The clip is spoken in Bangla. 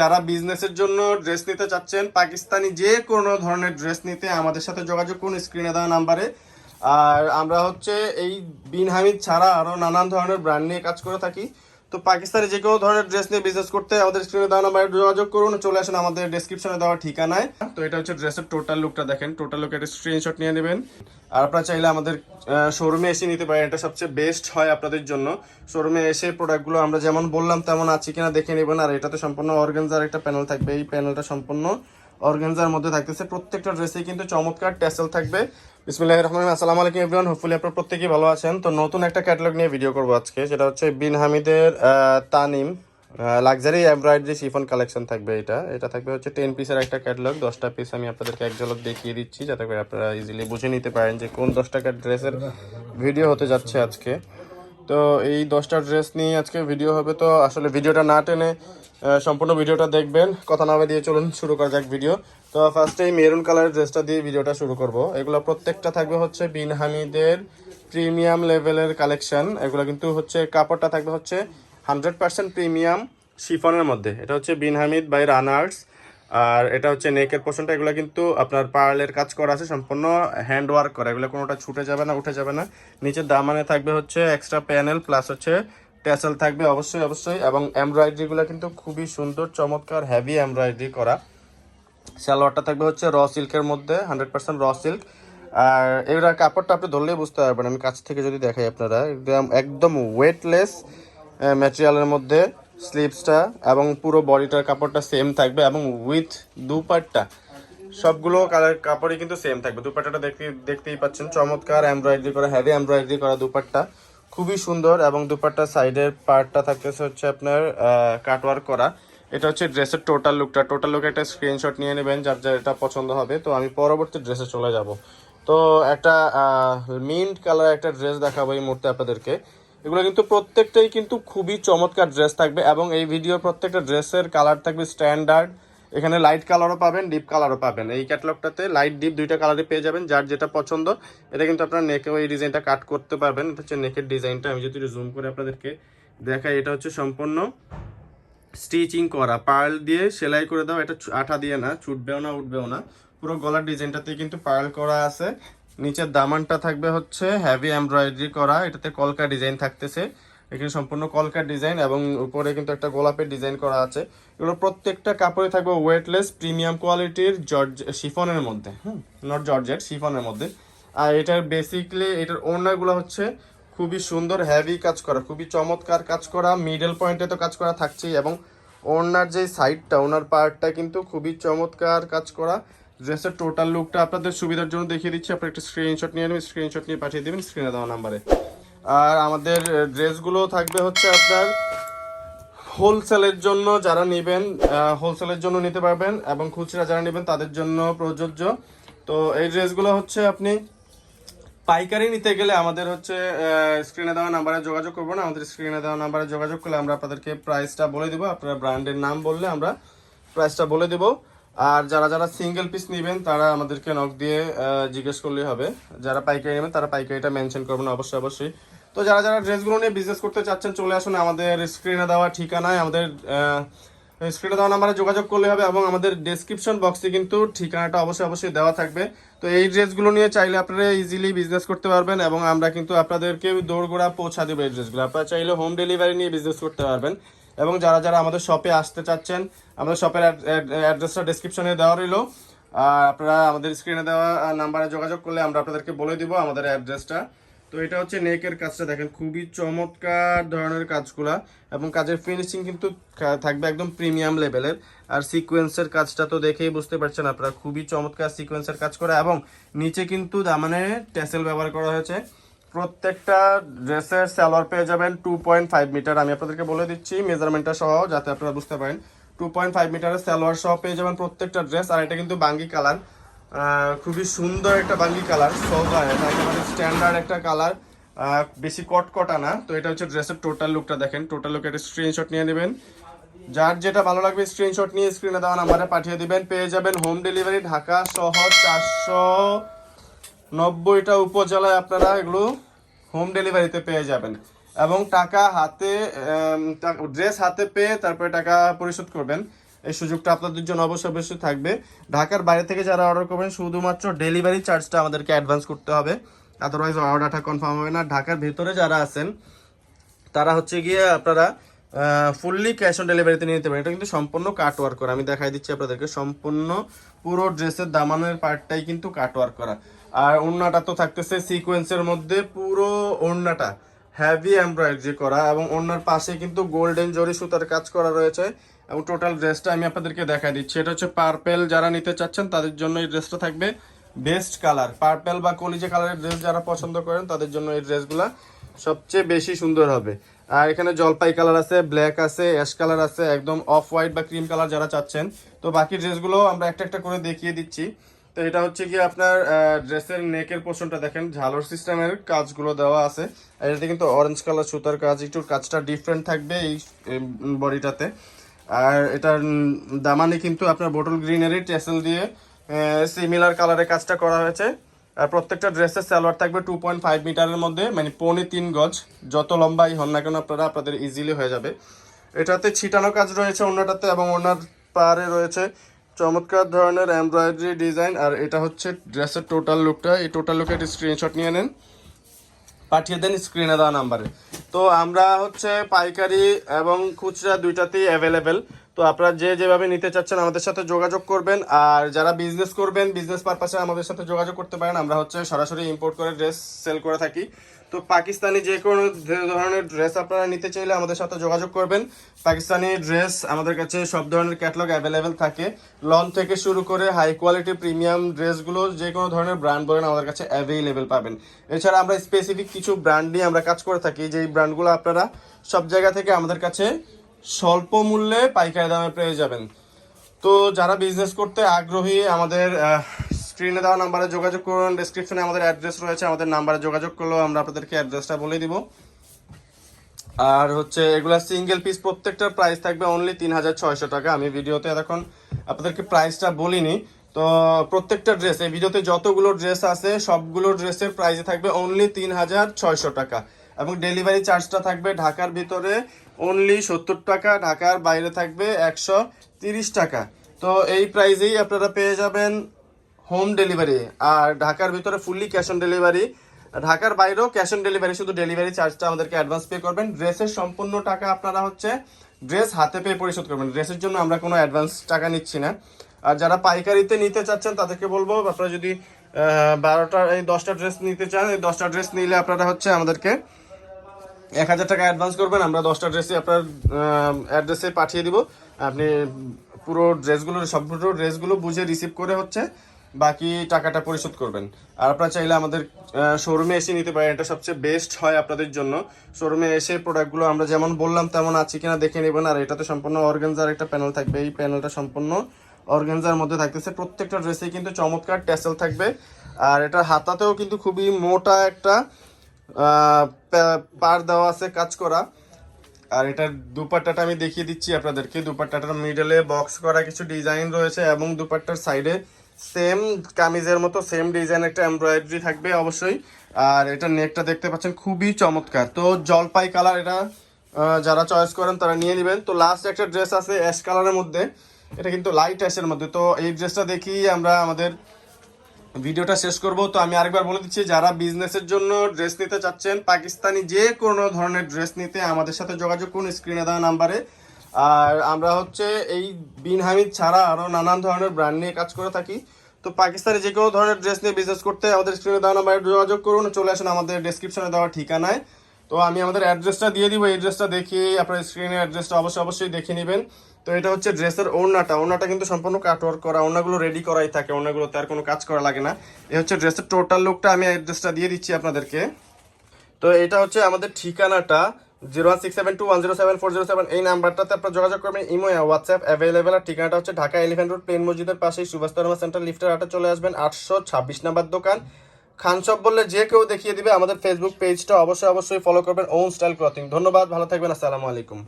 যারা বিজনেসের জন্য ড্রেস নিতে চাচ্ছেন, পাকিস্তানি যে কোনো ধরনের ড্রেস নিতে আমাদের সাথে যোগাযোগ করুন স্ক্রিনে দেওয়া নাম্বারে। আর আমরা হচ্ছে এই বিন হামিদ ছাড়া আরও নানান ধরনের ব্র্যান্ড নিয়ে কাজ করে থাকি। তো পাকিস্তানি যে কোনো ধরনের ড্রেস নিয়ে বিজনেস করতে আমাদের স্ক্রিনে দেওয়া নাম্বারে যোগাযোগ করুন, চলে আসেন আমাদের ডেসক্রিপশনে দেওয়া ঠিকানায়। তো এটা হচ্ছে ড্রেসের টোটাল লুকটা দেখেন, টোটাল লুকের স্ক্রিনশট নিয়ে নেবেন। আর আপনারা চাইলে আমাদের শোরুমে এসে নিতে পারেন, এটা সবচেয়ে বেস্ট হয় আপনাদের জন্য। শোরুমে এসে প্রোডাক্টগুলো আমরা যেমন বললাম তেমন আছে কিনা দেখে নেবেন। আর এটাতে সম্পূর্ণ অর্গানজার একটা প্যানেল থাকবে, এই প্যানেলটা সম্পূর্ণ অর্গানজার মধ্যে থাকতেছে। প্রত্যেকটা ড্রেসেই কিন্তু চমৎকার ট্যাসেল থাকবে। বিসমিল্লাহির রহমানির রহিম। আসসালামু আলাইকুম এভরিওয়ান, হোপফুলি আপনারা প্রত্যেকেই ভালো আছেন। তো নতুন একটা ক্যাটালগ নিয়ে ভিডিও করবো আজকে, সেটা হচ্ছে বিন হামিদের Tanim luxury embroidery chiffon collection থাকবে। এটা থাকবে হচ্ছে 10 পিসের একটা ক্যাটালগ। 10টা পিস আমি আপনাদেরকে এক ঝলক দেখিয়ে দিচ্ছি, যাতে করে আপনারা ইজিলি বুঝে নিতে পারেন যে কোন 10 টাকার ড্রেসের ভিডিও হতে যাচ্ছে আজকে। তো এই 10টা ড্রেস নিয়ে আজকে ভিডিও হবে। তো আসলে ভিডিওটা না টেনে সম্পূর্ণ ভিডিওটা দেখবেন। কথা না দিয়ে চলুন শুরু করা যাক ভিডিও। তো ফার্স্টে এই মেরুন কালারের ড্রেসটা দিয়ে ভিডিওটা শুরু করব। এগুলো প্রত্যেকটা থাকবে হচ্ছে বিন হামিদের প্রিমিয়াম লেভেলের কালেকশন। এগুলো কিন্তু হচ্ছে কাপড়টা থাকবে হচ্ছে 100% প্রিমিয়াম শিফনের মধ্যে। এটা হচ্ছে বিন হামিদ বাই রানার্স। আর এটা হচ্ছে নেকের পোর্শনটা, এগুলো কিন্তু আপনার পার্লের কাজ করা আছে, সম্পূর্ণ হ্যান্ড ওয়ার্ক করা। এগুলো কোনোটা ছুটে যাবে না, উঠে যাবে না। নিচের দামানে থাকবে হচ্ছে এক্সট্রা প্যানেল প্লাস হচ্ছে ট্যাসেল থাকবে অবশ্যই। এবং এমব্রয়ডারিগুলো কিন্তু খুবই সুন্দর চমৎকার হেভি এমব্রয়ডারি করা। সালোয়ারটা থাকবে হচ্ছে র সিল্কের মধ্যে, 100% র সিল্ক। আর এগুলোর কাপড়টা আপনি ধরলেই বুঝতে পারবেন, আমি কাছ থেকে যদি দেখাই আপনারা, একদম ওয়েটলেস ম্যাটেরিয়ালের মধ্যে স্লিভসটা এবং পুরো বডিটার কাপড়টা সেম থাকবে। এবং উইথ দুপাট্টা সবগুলো কাপড়ই কিন্তু সেম থাকবে। দুপাট্টাটা দেখতেই পাচ্ছেন, চমৎকার এমব্রয়ডারি করা, হেভি এমব্রয়ডারি করা দুপাট্টা, খুবই সুন্দর। এবং দুপাট্টার সাইডের পার্টটা থাকতেছে হচ্ছে আপনার কাটওয়ার্ক করা। এটা হচ্ছে ড্রেসের টোটাল লুক একটা স্ক্রিনশট নিয়ে নেবেন যার যার এটা পছন্দ হবে। তো আমি পরবর্তী ড্রেসে চলে যাব। তো একটা মিন্ট কালার একটা ড্রেস দেখাবো এই মুহূর্তে আপনাদেরকে। এগুলো কিন্তু প্রত্যেকটাই কিন্তু খুবই চমৎকার ড্রেস থাকবে। এবং এই ভিডিওর প্রত্যেকটা ড্রেসের কালার থাকবে স্ট্যান্ডার্ড। এখানে লাইট কালারও পাবেন, ডিপ কালারও পাবেন। এই ক্যাটালগটাতে লাইট ডিপ দুইটা কালারই পেয়ে যাবেন, যার যেটা পছন্দ। এটা কিন্তু আপনার নেকেও এই ডিজাইনটা কাট করতে পারবেন। এটা হচ্ছে নেকের ডিজাইনটা, আমি যদি জুম করে আপনাদেরকে দেখাই, এটা হচ্ছে সম্পূর্ণ স্টিচিং করা, পার্ল দিয়ে সেলাই করে দাও। এটা আঠা দিয়ে না, ছুটবেও না উঠবেও না। পুরো গলার ডিজাইনটাতে কিন্তু পার্ল করা আছে। নিচের দামানটা থাকবে হচ্ছে হেভি এমব্রয়ডারি করা, এটাতে কলকা ডিজাইন থাকতেছে। এখানে সম্পূর্ণ কলকার ডিজাইন এবং উপরে কিন্তু একটা গোলাপের ডিজাইন করা আছে। এগুলো প্রত্যেকটা কাপড়ে থাকবে ওয়েটলেস প্রিমিয়াম কোয়ালিটির শিফনের মধ্যে, নট জর্জেট, শিফনের মধ্যে। আর এটার বেসিকলি এটার ওড়নাগুলো হচ্ছে খুবই সুন্দর, হেভি কাজ করা, খুবই চমৎকার কাজ করা। মিডল পয়েন্টে তো কাজ করা থাকছেই, এবং ওড়নার যে সাইডটা, ওনার পার্টটা কিন্তু খুবই চমৎকার কাজ করা। ড্রেসের টোটাল লুকটা আপনাদের সুবিধার জন্য দেখিয়ে দিচ্ছি। আপনার একটা স্ক্রিনশট নিয়ে নেবেন, স্ক্রিনশট নিয়ে পাঠিয়ে দেবেন স্ক্রিনে দেওয়া নাম্বারে। আর আমাদের ড্রেসগুলো থাকবে হচ্ছে আপনার হোলসেলের জন্য, যারা নেবেন হোলসেলের জন্য নিতে পারবেন, এবং খুচরা যারা নেবেন তাদের জন্য প্রযোজ্য। তো এই ড্রেসগুলো হচ্ছে আপনি পাইকারি নিতে গেলে আমাদের হচ্ছে স্ক্রিনে দেওয়া নাম্বারে যোগাযোগ করবো না, আমাদের স্ক্রিনে দেওয়া নাম্বারে যোগাযোগ করলে আমরা আপনাদেরকে প্রাইসটা বলে দেবো। আপনারা ব্র্যান্ডের নাম বললে আমরা প্রাইসটা বলে দেবো। আর যারা যারা সিঙ্গেল পিস নেবেন তারা আমাদেরকে নক দিয়ে জিজ্ঞেস করলেই হবে। যারা পাইকারি নেবেন তারা পাইকারিটা মেনশন করবেন অবশ্যই। তো যারা যারা ড্রেসগুলো নিয়ে বিজনেস করতে চাচ্ছেন, চলে আসুন আমাদের স্ক্রিনে দেওয়া ঠিকানায়। আমাদের স্ক্রিনে দেওয়া নাম্বারে যোগাযোগ করলে হবে, এবং আমাদের ডেসক্রিপশন বক্সে কিন্তু ঠিকানাটা অবশ্যই দেওয়া থাকবে। তো এই ড্রেসগুলো নিয়ে চাইলে আপনারা ইজিলি বিজনেস করতে পারবেন, এবং আমরা কিন্তু আপনাদেরকে দৌড়গোড়া পৌঁছা দেবো এই ড্রেসগুলো। আপনারা চাইলে হোম ডেলিভারি নিয়ে বিজনেস করতে পারবেন। এবং যারা যারা আমাদের শপে আসতে চাচ্ছেন, আমাদের শপের অ্যাড্রেসটা ডেসক্রিপশনে দেওয়া রইলো। আর আপনারা আমাদের স্ক্রিনে দেওয়া নাম্বারে যোগাযোগ করলে আমরা আপনাদেরকে বলে দিব আমাদের অ্যাড্রেসটা। তো এটা হচ্ছে নেকের কাজটা দেখেন, খুবই চমৎকার ধরনের কাজগুলা, এবং কাজের ফিনিশিং কিন্তু থাকবে একদম প্রিমিয়াম লেভেলের। আর সিকোয়েন্সের কাজটা তো দেখেই বুঝতে পারছেন আপনারা, খুবই চমৎকার সিকোয়েন্সের কাজ করা। এবং নিচে কিন্তু দামানে ট্যাসেল ব্যবহার করা হয়েছে। প্রত্যেকটা ড্রেসের সালোয়ার পেয়ে যাবেন 2.5 মিটার। আমি আপনাদেরকে বলে দিচ্ছি মেজারমেন্টটা সহ, যাতে আপনারা বুঝতে পারেন। 2.5 মিটারের সালোয়ার সহ পেয়ে যাবেন প্রত্যেকটা ড্রেস। আর এটা কিন্তু বাঙ্গি কালার, খুবই সুন্দর একটা বাঙ্গি কালার, সোভার, এটা একেবারে স্ট্যান্ডার্ড একটা কালার, বেশি কটকটা না। তো এটা হচ্ছে ড্রেসের টোটাল লুকটা দেখেন, টোটাল লুকের স্ক্রিনশট নিয়ে নেবেন। যার যেটা ভালো লাগবে স্ক্রিনশট নিয়ে স্ক্রিনে দেওয়া নাম্বারে পাঠিয়ে দিবেন। পেয়ে যাবেন হোম ডেলিভারি ঢাকা সহ 490টা উপজেলায় আপনারা এগুলো হোম ডেলিভারিতে পেয়ে যাবেন। এবং টাকা হাতে, ড্রেস হাতে পেয়ে তারপরে টাকা পরিশোধ করবেন। এই সুযোগটা আপনাদের জন্য অবশ্যই অবশ্যই থাকবে। ঢাকার বাইরে থেকে যারা অর্ডার করবেন শুধুমাত্র ডেলিভারি চার্জটা আমাদেরকে অ্যাডভান্স করতে হবে, আদারওয়াইজ অর্ডারটা কনফার্ম হবে না। ঢাকার ভেতরে যারা আছেন তারা হচ্ছে গিয়ে আপনারা ফুললি ক্যাশ অন ডেলিভারিতে নিয়ে নিতে পারেন। এটা কিন্তু সম্পূর্ণ কাট ওয়ার্ক করা, আমি দেখাই দিচ্ছি আপনাদেরকে। সম্পূর্ণ পুরো ড্রেসের দামানের পার্টটাই কিন্তু কাট ওয়ার্ক করা। আর ওড়নাটা তো থাকতেছে সিকোয়েন্সের মধ্যে, পুরো ওড়নাটা হেভি এমব্রয়ডারি করা এবং ওড়নার পাশে কিন্তু গোল্ডেন জরি সুতার কাজ করা রয়েছে। এবং টোটাল ড্রেসটা আমি আপনাদেরকে দেখাই দিচ্ছি। এটা হচ্ছে পার্পেল, যারা নিতে চাচ্ছেন তাদের জন্য এই ড্রেসটা থাকবে বেস্ট কালার। পার্পেল বা কলিজে কালারের ড্রেস যারা পছন্দ করেন তাদের জন্য এই ড্রেসগুলা সবচেয়ে বেশি সুন্দর হবে। আর এখানে জলপাই কালার আছে, ব্ল্যাক আছে, অ্যাশ কালার আছে, একদম অফ হোয়াইট বা ক্রিম কালার যারা চাচ্ছেন। তো বাকি ড্রেসগুলো আমরা একটা একটা করে দেখিয়ে দিচ্ছি। তো এটা হচ্ছে কি আপনার ড্রেসের নেকের পোর্শনটা দেখেন ঝালর সিস্টেমের কাজগুলো দেওয়া আছে। আর এটাতে কিন্তু অরেঞ্জ কালার সুতার কাজ, একটু কাজটা ডিফারেন্ট থাকবে এই বডিটাতে। আর এটার দামানে কিন্তু আপনার বোটল গ্রিনারি টেসেল দিয়ে সিমিলার কালারের কাজটা করা হয়েছে। আর প্রত্যেকটা ড্রেসের সালোয়ার থাকবে 2.5 মিটারের মধ্যে, মানে 3.25 গজ। যত লম্বাই হন না কেন আপনাদের ইজিলি হয়ে যাবে। এটাতে ছিটানো কাজ রয়েছে ওড়নাটাতে, এবং ওড়নার পারে রয়েছে চমৎকার ধরনের এমব্রয়ডারি ডিজাইন। আর এটা হচ্ছে ড্রেসের টোটাল লুকটা। এই টোটাল লুকের স্ক্রিনশট নিয়ে নেন, পাঠিয়ে দেন স্ক্রিনে দেওয়া নাম্বারে। তো আমরা হচ্ছে পাইকারি এবং খুচরা দুইটাতেই অ্যাভেলেবেল। তো আপনারা যে যেভাবে নিতে চাচ্ছেন আমাদের সাথে যোগাযোগ করবেন। আর যারা বিজনেস করবেন, বিজনেস পারপাসে আমাদের সাথে যোগাযোগ করতে পারেন। আমরা হচ্ছে সরাসরি ইম্পোর্ট করে ড্রেস সেল করে থাকি। তো পাকিস্তানি যে কোনো ধরনের ড্রেস আপনারা নিতে চাইলে আমাদের সাথে যোগাযোগ করবেন। পাকিস্তানি ড্রেস আমাদের কাছে সব ধরনের ক্যাটালগ অ্যাভেলেবেল থাকে। লন থেকে শুরু করে হাই কোয়ালিটি প্রিমিয়াম ড্রেসগুলো যে কোনো ধরনের ব্র্যান্ড বলেন আমাদের কাছে অ্যাভেলেবেল পাবেন। এছাড়া আমরা স্পেসিফিক কিছু ব্র্যান্ড নিয়ে আমরা কাজ করে থাকি, যেই ব্র্যান্ডগুলো আপনারা সব জায়গা থেকে আমাদের কাছে স্বল্প মূল্যে পাইকারি দামে পেয়ে যাবেন। তো যারা বিজনেস করতে আগ্রহী আমাদের স্ক্রিনে দেওয়া নাম্বারে যোগাযোগ করুন। ডেসক্রিপশনে আমাদের অ্যাড্রেস রয়েছে, আমাদের নাম্বারে যোগাযোগ করলেও আমরা আপনাদেরকে অ্যাড্রেসটা বলে দিব। আর হচ্ছে এগুলা সিঙ্গেল পিস প্রত্যেকটার প্রাইস থাকবে অনলি 3600 টাকা। আমি ভিডিওতে এতক্ষণ আপনাদেরকে প্রাইসটা বলিনি। তো প্রত্যেকটা ড্রেস এই ভিডিওতে যতগুলো ড্রেস আছে সবগুলো ড্রেসের প্রাইসে থাকবে অনলি 3600 টাকা। এবং ডেলিভারি চার্জটা থাকবে ঢাকার ভিতরে অনলি 70 টাকা, ঢাকার বাইরে থাকবে 130 টাকা। তো এই প্রাইসেই আপনারা পেয়ে যাবেন হোম ডেলিভারি। আর ঢাকার ভিতরে ফুললি ক্যাশ অন ডেলিভারি, ঢাকার বাইরেও ক্যাশ অন ডেলিভারি, শুধু ডেলিভারি চার্জটা আমাদেরকে অ্যাডভান্স পে করবেন। ড্রেসের সম্পূর্ণ টাকা আপনারা হচ্ছে ড্রেস হাতে পেয়ে পরিশোধ করবেন। ড্রেসের জন্য আমরা কোনো অ্যাডভান্স টাকা নিচ্ছি না। আর যারা পাইকারিতে নিতে চাচ্ছেন তাদেরকে বলবো, আপনারা যদি 10টা ড্রেস নিতে চান, এই 10টা ড্রেস নিলে আপনারা হচ্ছে আমাদেরকে 1000 টাকা অ্যাডভান্স করবেন। আমরা 10টা ড্রেসই আপনার অ্যাড্রেসে পাঠিয়ে দিব। আপনি পুরো সবগুলো ড্রেসগুলো বুঝে রিসিভ করে হচ্ছে বাকি টাকাটা পরিশোধ করবেন। আর আপনারা চাইলে আমাদের শোরুমে এসে নিতে পারেন, এটা সবচেয়ে বেস্ট হয় আপনাদের জন্য। শোরুমে এসে প্রোডাক্টগুলো আমরা যেমন বললাম তেমন আছে কিনা দেখে নেবেন। আর এটাতে সম্পূর্ণ অর্গানজার একটা প্যানেল থাকবে, এই প্যানেলটা সম্পূর্ণ অর্গানজার মধ্যে থাকতেছে। প্রত্যেকটা ড্রেসেই কিন্তু চমৎকার ট্যাসেল থাকবে। আর এটার হাতাতেও কিন্তু খুবই মোটা একটা পার দেওয়া আছে কাজ করা। আর এটার দুপাট্টাটা আমি দেখিয়ে দিচ্ছি আপনাদেরকে। দুপাট্টাটার মিডলে বক্স করা কিছু ডিজাইন রয়েছে এবং দুপাট্টার সাইডে সেম কামিজের মতো সেম ডিজাইন একটা এমব্রয়ডারি থাকবে অবশ্যই। আর এটা নেকটা দেখতে পাচ্ছেন খুবই চমৎকার। তো জলপাই কালার, এটা যারা চয়েস করেন তারা নিয়ে নেবেন। তো লাস্ট একটা ড্রেস আছে অ্যাশ কালারের মধ্যে, এটা কিন্তু লাইট অ্যাশের মধ্যে। তো এই ড্রেসটা দেখি আমরা আমাদের ভিডিওটা শেষ করব। তো আমি আরেকবার বলে দিচ্ছি, যারা বিজনেসের জন্য ড্রেস নিতে চাচ্ছেন, পাকিস্তানি যে কোনো ধরনের ড্রেস নিতে আমাদের সাথে যোগাযোগ করুন স্ক্রিনে দেওয়া নাম্বারে। আর আমরা হচ্ছে এই বিন হামিদ ছাড়া আরও নানান ধরনের ব্র্যান্ড নিয়ে কাজ করে থাকি। তো পাকিস্তানি যে কোনো ধরনের ড্রেস নিয়ে বিজনেস করতে আমাদের স্ক্রিনে দেওয়া নাম্বারে যোগাযোগ করুন, চলে আসুন আমাদের ডেসক্রিপশনে দেওয়া ঠিকানায়। তো আমি আমাদের অ্যাড্রেসটা দিয়ে দিব, এই ড্রেসটা দেখিয়ে আপনার স্ক্রিনের অ্যাড্রেসটা অবশ্যই দেখে নেবেন। তো এটা হচ্ছে ড্রেসের ওড়নাটা কিন্তু সম্পূর্ণ কাটওয়ার্ক করা, ওড়নাগুলো রেডি করাই থাকে, ওড়নাগুলোতে আর কোনো কাজ করা লাগে না। এই হচ্ছে ড্রেসের টোটাল লুকটা, আমি অ্যাড্রেসটা দিয়ে দিচ্ছি আপনাদেরকে। তো এটা হচ্ছে আমাদের ঠিকানাটা 01672107407, এই নাম্বারটাতে আপনারা যোগাযোগ করবেন। Imo WhatsApp available. আর ঠিকানাটা হচ্ছে ঢাকা এলিফ্যান্ট রোড, প্লেন মসজিদের পাশেই সুভাষ তারমা সেন্টার লিফটের 8 চলে আসবেন। 826 নাম্বার দোকান, খান শপ বললে যে কেউ দেখিয়ে দিবে। আমাদের ফেসবুক পেজটা অবশ্যই ফলো করবেন, ওন স্টাইল ক্লথিং। ধন্যবাদ, ভালো থাকবেন, আসসালামু আলাইকুম।